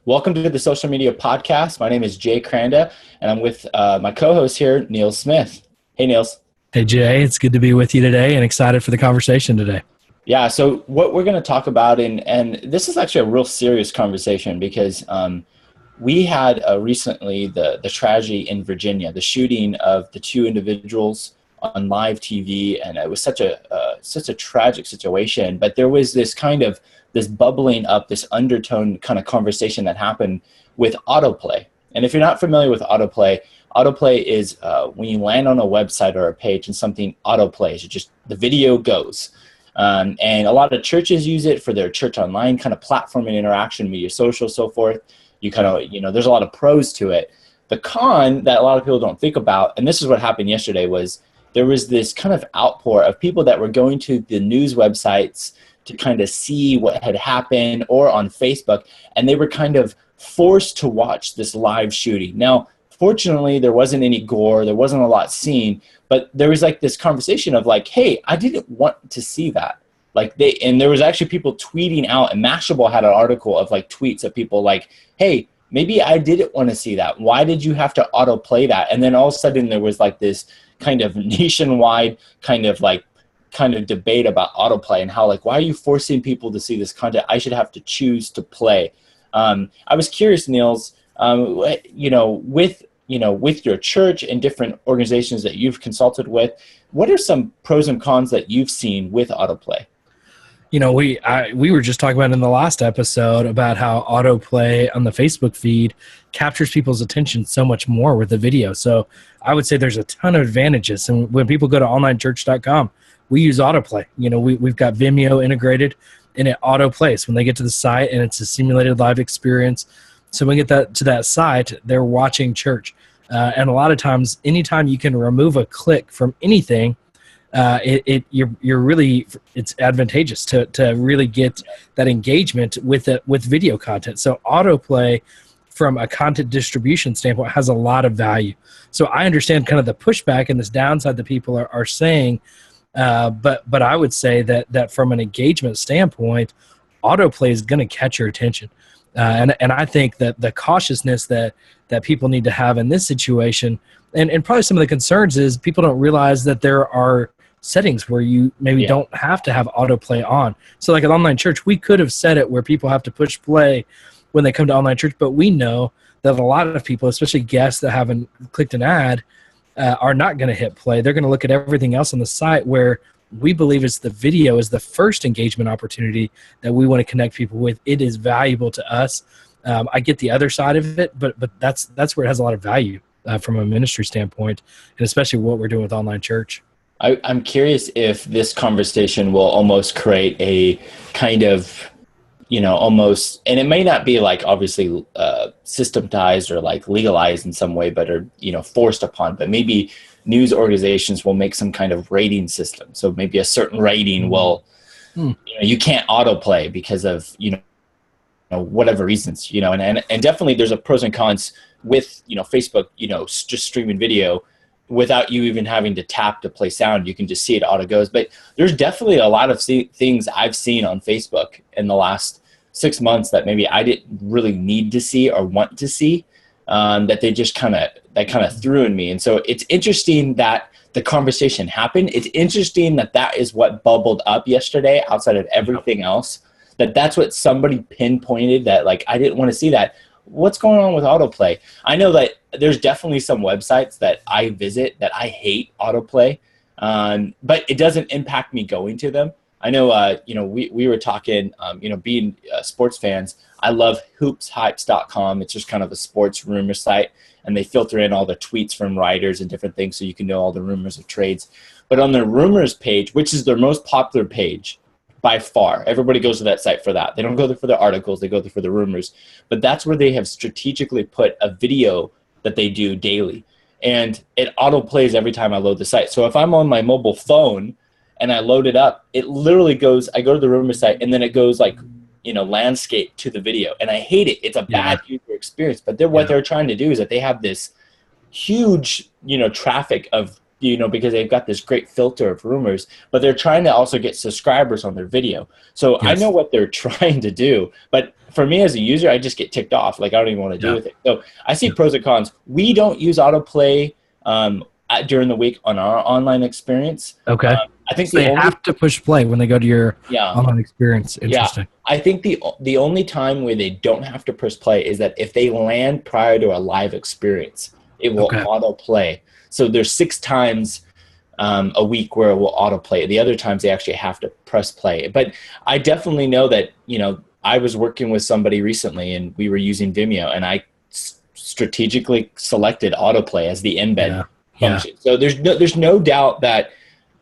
Welcome to the Social Media Podcast. My name is Jay Cranda, and I'm with my co-host here, Niels Smith. Hey, Niels. Hey, Jay. It's good to be with you today and excited for the conversation today. Yeah, so what we're going to talk about, and this is actually a real serious conversation because we had recently the tragedy in Virginia, the shooting of the two individuals on live TV, and it was such a tragic situation. But there was this bubbling up, this undertone kind of conversation that happened with AutoPlay. And if you're not familiar with AutoPlay, AutoPlay is when you land on a website or a page and something autoplays, the video goes. And a lot of churches use it for their church online kind of platform and interaction, media social, so forth. There's a lot of pros to it. The con that a lot of people don't think about, and this is what happened yesterday, was there was this kind of outpour of people that were going to the news websites to kind of see what had happened, or on Facebook, and they were kind of forced to watch this live shooting. Now, fortunately, there wasn't any gore, there wasn't a lot seen, but there was like this conversation of like, hey, I didn't want to see that. And there was actually people tweeting out, and Mashable had an article of like tweets of people like, hey, maybe I didn't want to see that. Why did you have to autoplay that? And then all of a sudden there was like this kind of nationwide kind of debate about autoplay and how like, why are you forcing people to see this content? I should have to choose to play. I was curious, Niels, with your church and different organizations that you've consulted with, what are some pros and cons that you've seen with autoplay? We were just talking about in the last episode about how autoplay on the Facebook feed captures people's attention so much more with the video. So I would say there's a ton of advantages. And when people go to onlinechurch.com, we use autoplay. We've got Vimeo integrated, and it autoplays when they get to the site, and it's a simulated live experience. So when we get to that site, they're watching church. And a lot of times, anytime you can remove a click from anything, it's advantageous to really get that engagement with video content. So autoplay, from a content distribution standpoint, has a lot of value. So I understand kind of the pushback and this downside that people are saying, but I would say that from an engagement standpoint, autoplay is going to catch your attention. And I think that the cautiousness that people need to have in this situation, and probably some of the concerns, is people don't realize that there are settings where you maybe don't have to have autoplay on. So like at Online Church, we could have set it where people have to push play when they come to Online Church, but we know that a lot of people, especially guests that haven't clicked an ad, are not going to hit play. They're going to look at everything else on the site, where we believe is the video is the first engagement opportunity that we want to connect people with. It is valuable to us. I get the other side of it, but that's where it has a lot of value from a ministry standpoint, and especially what we're doing with Online Church. I'm curious if this conversation will almost create a kind of, almost, and it may not be like obviously systematized or like legalized in some way, but are, forced upon, but maybe news organizations will make some kind of rating system. So maybe a certain rating will, you can't autoplay because of, whatever reasons, and definitely there's a pros and cons with, Facebook, just streaming video without you even having to tap to play sound. You can just see it auto goes. But there's definitely a lot of things I've seen on Facebook in the last 6 months that maybe I didn't really need to see or want to see, that they just kind of threw in me. And so it's interesting that the conversation happened. It's interesting that is what bubbled up yesterday outside of everything else, that's what somebody pinpointed, that like, I didn't want to see that. What's going on with autoplay? I know that there's definitely some websites that I visit that I hate autoplay, but it doesn't impact me going to them. I know, we were talking, being sports fans, I love hoopshypes.com. It's just kind of a sports rumor site, and they filter in all the tweets from writers and different things so you can know all the rumors of trades. But on their rumors page, which is their most popular page, by far, everybody goes to that site for that. They don't go there for the articles, they go there for the rumors. But that's where they have strategically put a video that they do daily. And it auto plays every time I load the site. So if I'm on my mobile phone and I load it up, it literally goes, I go to the rumor site, and then it goes like, landscape to the video. And I hate it. It's a bad user experience. But what they're trying to do is that they have this huge, traffic of because they've got this great filter of rumors, but they're trying to also get subscribers on their video. So I know what they're trying to do, but for me as a user, I just get ticked off. Like I don't even want to deal with it. So I see pros and cons. We don't use autoplay during the week on our online experience. Okay. I think so they have to push play when they go to your online experience. Interesting. Yeah. I think the only time where they don't have to push play is that if they land prior to a live experience, it will autoplay. So there's 6 times a week where it will autoplay. The other times they actually have to press play. But I definitely know that, I was working with somebody recently and we were using Vimeo, and I strategically selected autoplay as the embed function. So there's no doubt that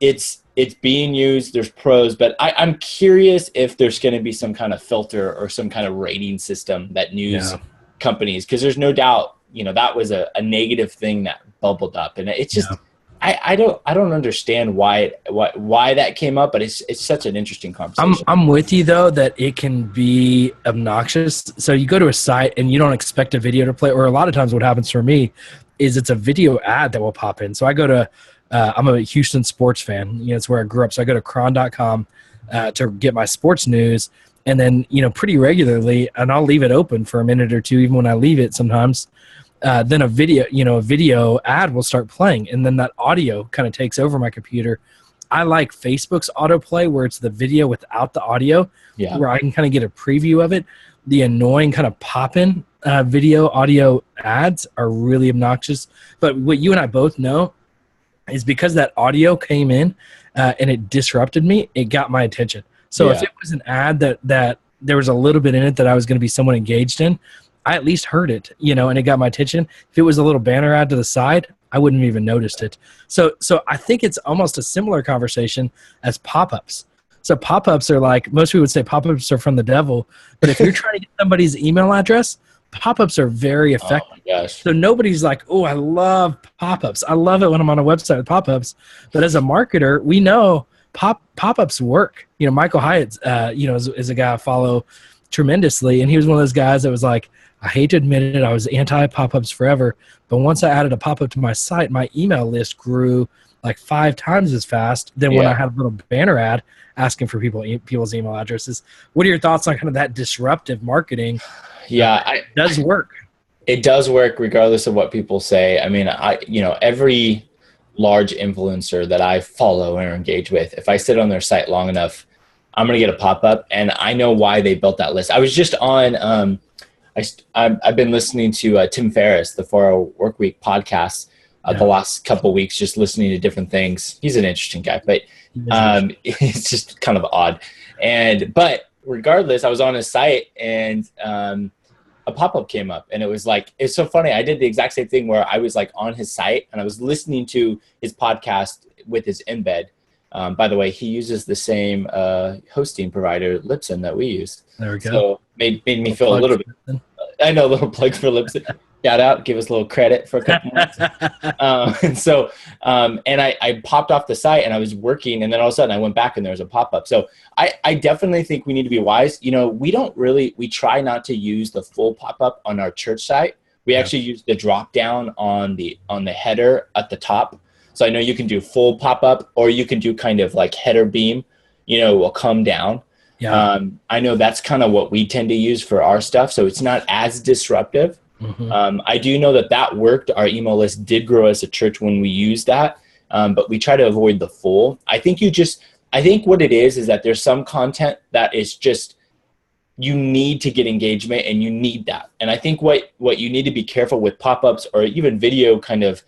it's being used. There's pros, but I'm curious if there's going to be some kind of filter or some kind of rating system that news companies, because there's no doubt, that was a negative thing that bubbled up, and it's just I don't understand why that came up, but it's such an interesting conversation. I'm with you though that it can be obnoxious. So you go to a site and you don't expect a video to play, or a lot of times what happens for me is it's a video ad that will pop in. So I go to I'm a Houston sports fan. It's where I grew up. So I go to cron.com to get my sports news, and then pretty regularly, and I'll leave it open for a minute or two, even when I leave it sometimes. Then a video ad will start playing, and then that audio kind of takes over my computer. I like Facebook's autoplay where it's the video without the audio, where I can kind of get a preview of it. The annoying kind of pop-in video audio ads are really obnoxious. But what you and I both know is because that audio came in and it disrupted me, it got my attention. So if it was an ad that there was a little bit in it that I was going to be somewhat engaged in, I at least heard it, and it got my attention. If it was a little banner ad to the side, I wouldn't have even noticed it. So I think it's almost a similar conversation as pop-ups. So pop-ups are like, most people would say pop-ups are from the devil, but if you're trying to get somebody's email address, pop-ups are very effective. Oh my gosh. So nobody's like, oh, I love pop-ups. I love it when I'm on a website with pop-ups. But as a marketer, we know pop-ups work. Michael Hyatt, is a guy I follow tremendously, and he was one of those guys that was like, I hate to admit it, I was anti-pop-ups forever, but once I added a pop-up to my site, my email list grew like 5 times as fast than when I had a little banner ad asking for people's email addresses. What are your thoughts on kind of that disruptive marketing? It does work. It does work regardless of what people say. I mean, every large influencer that I follow or engage with, if I sit on their site long enough, I'm going to get a pop-up, and I know why they built that list. I was just on I've been listening to Tim Ferriss, the 4-Hour Workweek podcast, the last couple of weeks, just listening to different things. He's an interesting guy, but it's just kind of odd. But regardless, I was on his site, and a pop-up came up, and it was like, it's so funny. I did the exact same thing where I was like on his site, and I was listening to his podcast with his embed. By the way, he uses the same hosting provider, Libsyn, that we use. There we go. So made me feel a little bit. I know, a little plug for Libsyn. Shout out, give us a little credit for a couple months. And I popped off the site and I was working, and then all of a sudden I went back and there was a pop-up. So I definitely think we need to be wise. We try not to use the full pop-up on our church site. We actually use the drop down on the header at the top. So I know you can do full pop-up, or you can do kind of like header beam, will come down. Yeah. I know that's kind of what we tend to use for our stuff. So it's not as disruptive. Mm-hmm. I do know that worked. Our email list did grow as a church when we used that. But we try to avoid the full. I think what it is that there's some content that is just, you need to get engagement and you need that. And I think what you need to be careful with pop-ups or even video kind of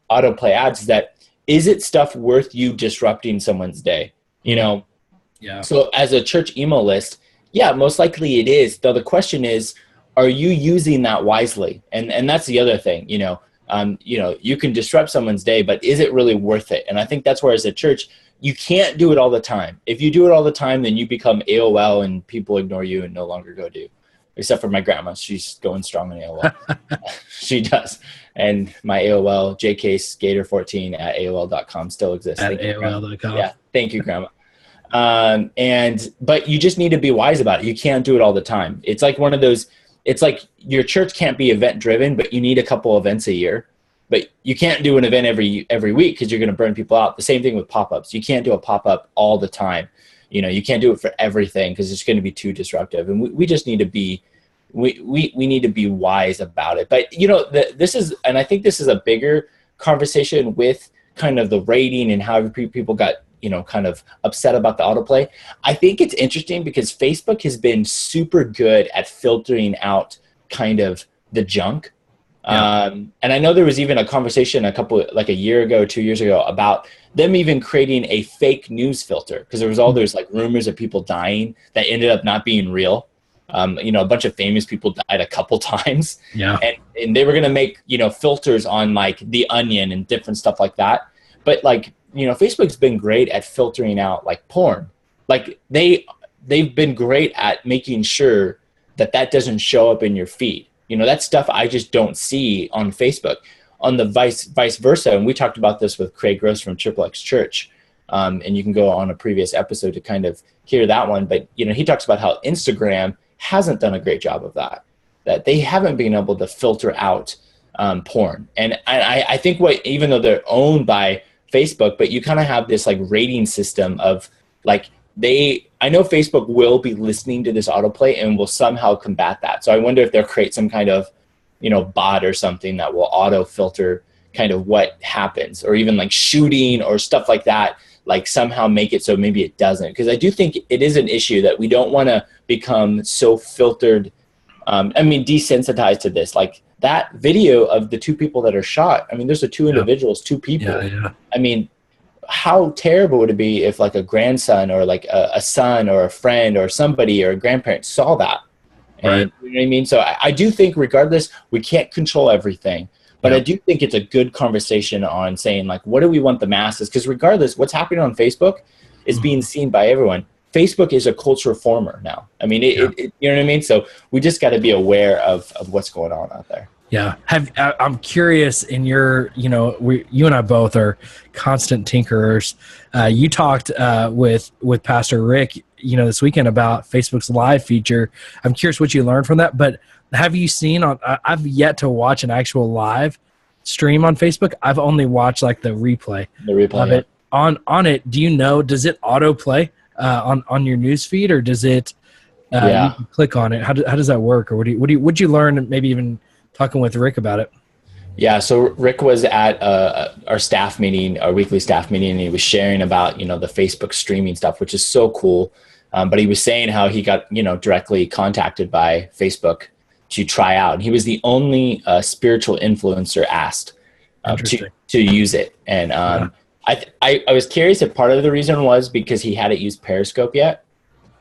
autoplay ads is it stuff worth you disrupting someone's day? Yeah. So as a church email list, most likely it is. Though the question is, are you using that wisely? And that's the other thing, you can disrupt someone's day, but is it really worth it? And I think that's where as a church, you can't do it all the time. If you do it all the time, then you become AOL and people ignore you and no longer go do. Except for my grandma. She's going strong in AOL. She does. And my AOL, jkskater14 at AOL.com still exists. At AOL.com. Yeah. Thank you, Grandma. But you just need to be wise about it. You can't do it all the time. It's like one of those, it's like your church can't be event driven, but you need a couple events a year. but you can't do an event every week because you're going to burn people out. The same thing with pop-ups. You can't do a pop-up all the time. You can't do it for everything because it's going to be too disruptive. And we just need to be, we need to be wise about it. But, this is, and I think this is a bigger conversation with kind of the rating and how people got, kind of upset about the autoplay. I think it's interesting because Facebook has been super good at filtering out kind of the junk. Yeah. And I know there was even a conversation a year ago, 2 years ago, about them even creating a fake news filter because there was all those like rumors of people dying that ended up not being real. A bunch of famous people died a couple times. Yeah. And they were going to make, filters on like The Onion and different stuff like that. But like, Facebook's been great at filtering out like porn. Like they've been great at making sure that doesn't show up in your feed. That stuff I just don't see on Facebook. On the vice versa, and we talked about this with Craig Gross from Triple X Church, and you can go on a previous episode to kind of hear that one. But he talks about how Instagram hasn't done a great job of that they haven't been able to filter out porn. And I think even though they're owned by Facebook, but you kind of have this like rating system of like I know Facebook will be listening to this autoplay and will somehow combat that. So I wonder if they'll create some kind of bot or something that will auto filter kind of what happens, or even like shooting or stuff like that, like somehow make it so maybe it doesn't. Because I do think it is an issue that we don't want to become so filtered, desensitized to this. Like that video of the two people that are shot, those are two individuals, two people. Yeah. How terrible would it be if like a grandson or like a son or a friend or somebody or a grandparent saw that? And you know what I mean? So I do think regardless, we can't control everything, but I do think it's a good conversation on saying like, what do we want the masses? Because regardless, what's happening on Facebook is being seen by everyone. Facebook is a culture former now. You know what I mean? So we just got to be aware of what's going on out there. Yeah. I'm curious in your, you and I both are constant tinkerers. You talked with Pastor Rick, this weekend about Facebook's live feature. I'm curious what you learned from that, but have you seen I've yet to watch an actual live stream on Facebook. I've only watched like the replay of it on it. Do does it autoplay on your news feed, or does it, you can click on it? How does that work? Or what'd you learn, maybe even talking with Rick about it? Yeah, so Rick was at our staff meeting, our weekly staff meeting, and he was sharing about, the Facebook streaming stuff, which is so cool. But he was saying how he got, directly contacted by Facebook to try out. And he was the only spiritual influencer asked to use it. And I was curious if part of the reason was because he hadn't used Periscope yet.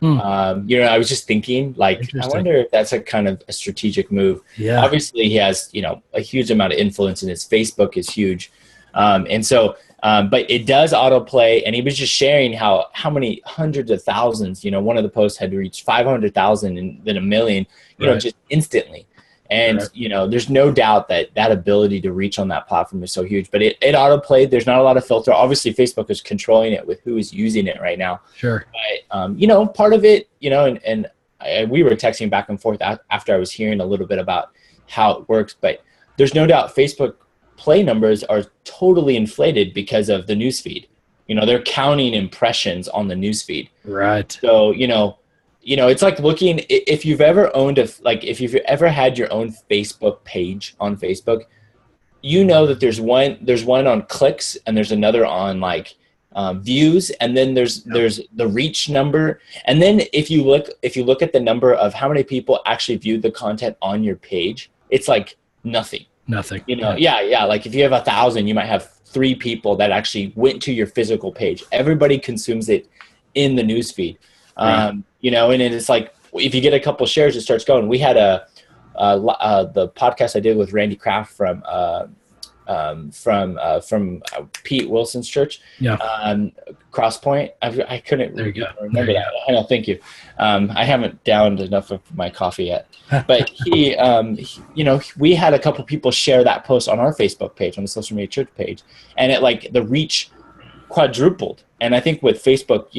I was just thinking, like, I wonder if that's a kind of a strategic move. Yeah. Obviously, he has, a huge amount of influence, and his Facebook is huge. But it does autoplay, and he was just sharing how many hundreds of thousands, one of the posts had reached 500,000 and then 1 million, just instantly. And, there's no doubt that ability to reach on that platform is so huge. But it autoplayed. There's not a lot of filter. Obviously, Facebook is controlling it with who is using it right now. Sure. But, part of it, we were texting back and forth after I was hearing a little bit about how it works. But there's no doubt Facebook play numbers are totally inflated because of the newsfeed. They're counting impressions on the newsfeed. Right. So, it's like looking, if you've ever if you've ever had your own Facebook page on Facebook, that there's one on clicks, and there's another on views, and then there's the reach number. And then if you look at the number of how many people actually viewed the content on your page, it's like nothing. Yeah. Like if you have 1,000, you might have 3 people that actually went to your physical page. Everybody consumes it in the newsfeed. Right. And it's like, if you get a couple shares, it starts going. We had the podcast I did with Randy Kraft from Pete Wilson's church. Yeah. Crosspoint. I couldn't remember that. I know. Thank you. I haven't downed enough of my coffee yet, but he, we had a couple people share that post on our Facebook page, on the Social Media Church page, and it the reach quadrupled. And I think with Facebook,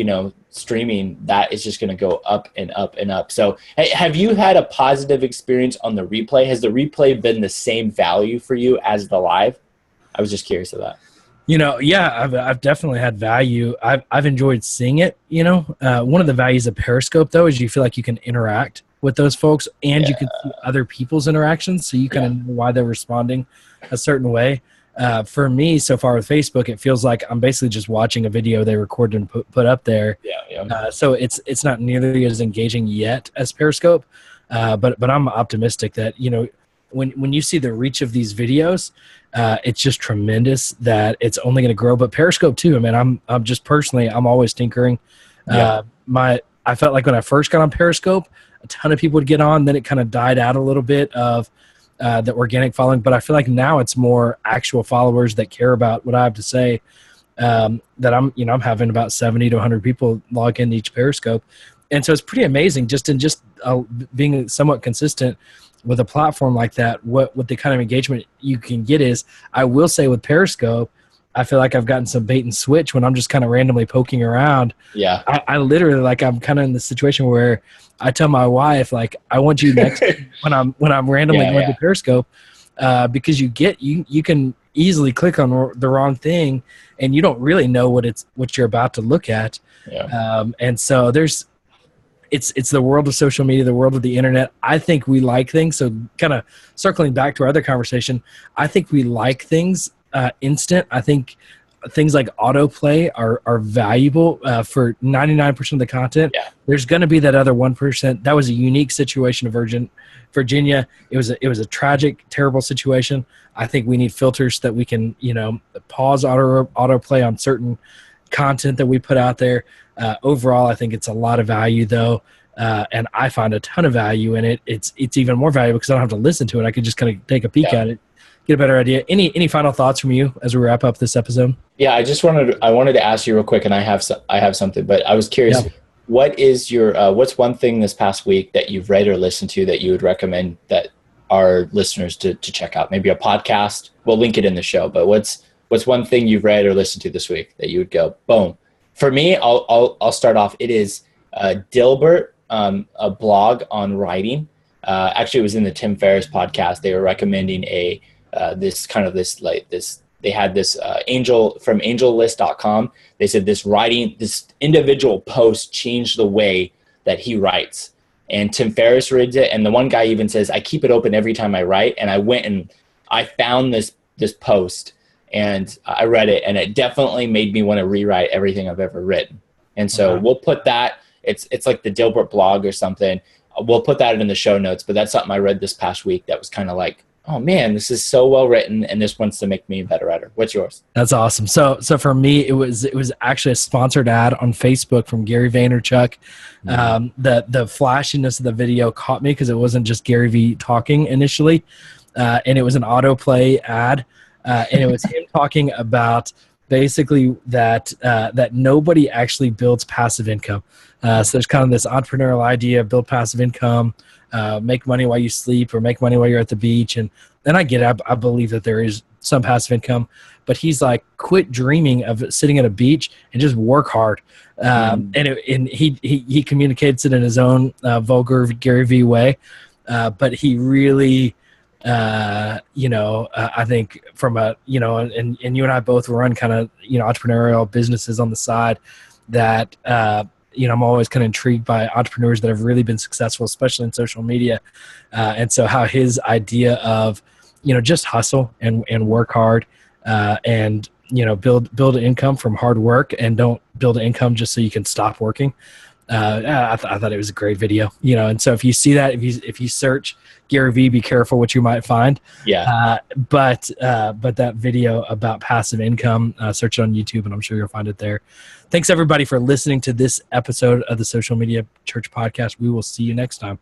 streaming, that is just going to go up and up and up. So have you had a positive experience on the replay? Has the replay been the same value for you as the live? I was just curious of that. Yeah, I've definitely had value. I've enjoyed seeing it. One of the values of Periscope though is you feel like you can interact with those folks, and you can see other people's interactions, so you kind of know why they're responding a certain way. For me, so far with Facebook, it feels like I'm basically just watching a video they recorded and put up there. So it's not nearly as engaging yet as Periscope, but I'm optimistic that when you see the reach of these videos, it's just tremendous that it's only going to grow. But Periscope too. I mean, I'm just personally, I'm always tinkering. I felt like when I first got on Periscope, a ton of people would get on. Then it kind of died out a little bit of the organic following. But I feel like now it's more actual followers that care about what I have to say. That I'm having about 70 to 100 people log into each Periscope, and so it's pretty amazing just being somewhat consistent with a platform like that. What the kind of engagement you can get is, I will say with Periscope, I feel like I've gotten some bait and switch when I'm just kind of randomly poking around. Yeah. I literally, like, I'm kind of in the situation where I tell my wife, like, I want you next when I'm randomly going to Periscope, because you can easily click on the wrong thing and you don't really know what you're about to look at. And so it's the world of social media, the world of the internet. I think we like things. So kind of circling back to our other conversation, I think we like things instant. I think things like autoplay are valuable for 99% of the content. There's going to be that other 1%. That was a unique situation of Virginia. It was a tragic, terrible situation. I think we need filters that we can, pause autoplay on certain content that we put out there. Overall, I think it's a lot of value though. And I find a ton of value in it. It's even more valuable because I don't have to listen to it. I can just kind of take a peek at it, get a better idea. Any final thoughts from you as we wrap up this episode? Yeah, I wanted to ask you real quick, and I have something, but I was curious. What is what's one thing this past week that you've read or listened to that you would recommend that our listeners to check out? Maybe a podcast. We'll link it in the show. But what's one thing you've read or listened to this week that you would go, boom? For me, I'll start off. It is Dilbert, a blog on writing. Actually, it was in the Tim Ferriss podcast. They were recommending this they had this angel from angellist.com. They said this individual post changed the way that he writes. And Tim Ferriss reads it. And the one guy even says, I keep it open every time I write. And I went and I found this post and I read it, and it definitely made me want to rewrite everything I've ever written. And so we'll put that, it's like the Dilbert blog or something. We'll put that in the show notes, but that's something I read this past week that was kind of like, oh man, this is so well written, and this wants to make me a better writer. What's yours? That's awesome. So for me, it was actually a sponsored ad on Facebook from Gary Vaynerchuk. The flashiness of the video caught me because it wasn't just Gary V talking initially, and it was an autoplay ad, and it was him talking about basically that nobody actually builds passive income. So there's kind of this entrepreneurial idea: build passive income. Make money while you sleep, or make money while you're at the beach. And I get it. I believe that there is some passive income, but he's like, quit dreaming of sitting at a beach and just work hard. And he communicates it in his own vulgar Gary V way. But he really, I think from and you and I both run kind of, entrepreneurial businesses on the side that, I'm always kind of intrigued by entrepreneurs that have really been successful, especially in social media. And so how his idea of, just hustle and work hard and, build an income from hard work, and don't build an income just so you can stop working. I thought it was a great video, and so if you see that, if you search Gary V, be careful what you might find. But that video about passive income, search it on YouTube and I'm sure you'll find it there. Thanks everybody for listening to this episode of the Social Media Church podcast. We will see you next time.